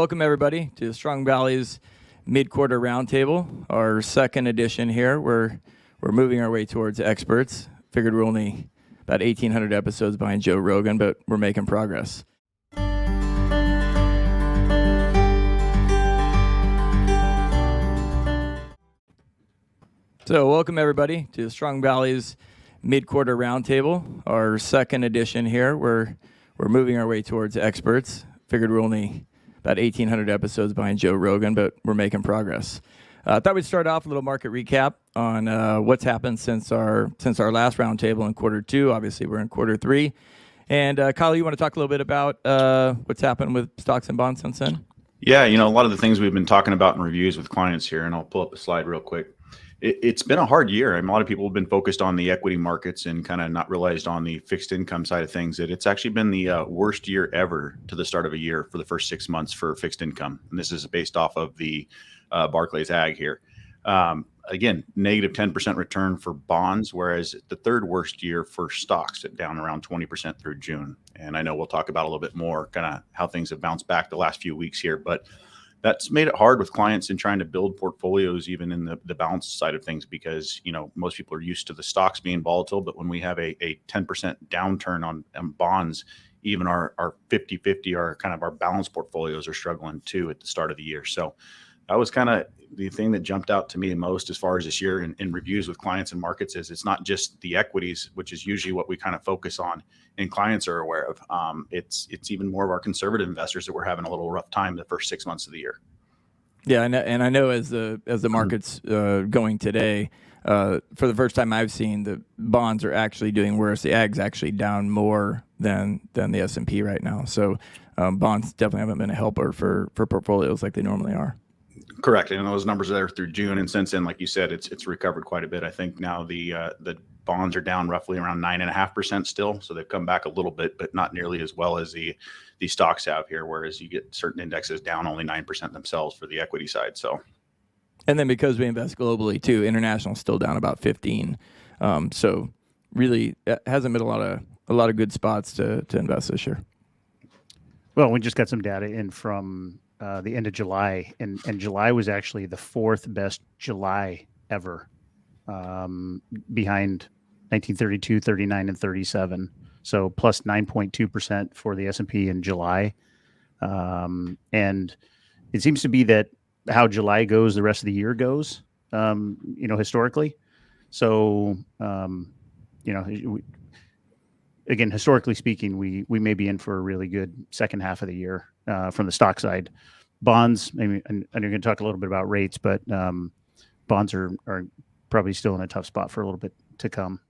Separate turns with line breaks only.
welcome everybody to the Strong Valley's mid-quarter roundtable, our second edition here. We're moving our way towards experts. Figured we're only about 1,800 episodes behind Joe Rogan, but we're making progress. So welcome everybody to the Strong Valley's mid-quarter roundtable, our second edition here. We're moving our way towards experts. Figured we're only about 1,800 episodes behind Joe Rogan, but we're making progress. I thought we'd start off with a little market recap on what's happened since our last roundtable in quarter two. Obviously, we're in quarter three. And Kyle, you want to talk a little bit about what's happened with stocks and bonds since then?
Yeah, a lot of the things we've been talking about in reviews with clients here, and I'll pull up a slide real quick. It's been a hard year. A lot of people have been focused on the equity markets and kind of not realized on the fixed income side of things that it's actually been the worst year ever to the start of a year for the first 6 months for fixed income. And this is based off of the Barclays Ag here. Again, negative 10% return for bonds, whereas the third worst year for stocks at down around 20% through June. And I know we'll talk about a little bit more kind of how things have bounced back the last few weeks here, but that's made it hard with clients in trying to build portfolios, even in the balance side of things, because, most people are used to the stocks being volatile. But when we have a 10% downturn on bonds, even our 50-50, our kind of our balanced portfolios are struggling too at the start of the year. So that was kind of the thing that jumped out to me the most as far as this year in reviews with clients and markets is it's not just the equities, which is usually what we kind of focus on and clients are aware of. It's even more of our conservative investors that we're having a little rough time the first 6 months of the year.
Yeah, and I know as the market's going today, for the first time I've seen the bonds are actually doing worse. The ag's actually down more than the S&P right now. So bonds definitely haven't been a helper for portfolios like they normally are.
Correct, and those numbers are there through June, and since then, like you said, it's recovered quite a bit. I think now the bonds are down roughly around 9.5% still, so they've come back a little bit, but not nearly as well as the stocks have here. Whereas you get certain indexes down only 9% themselves for the equity side. So,
and then because we invest globally too, international is still down about 15. So really, it hasn't been a lot of good spots to invest this year.
Well, we just got some data in from the end of July, and July was actually the fourth best July ever, behind 1932, 39, and 37. So plus 9.2% for the S&P in July. And it seems to be that how July goes, the rest of the year goes, historically. So, again, historically speaking, we may be in for a really good second half of the year from the stock side. Bonds, maybe, and you're going to talk a little bit about rates, but bonds are probably still in a tough spot for a little bit to come.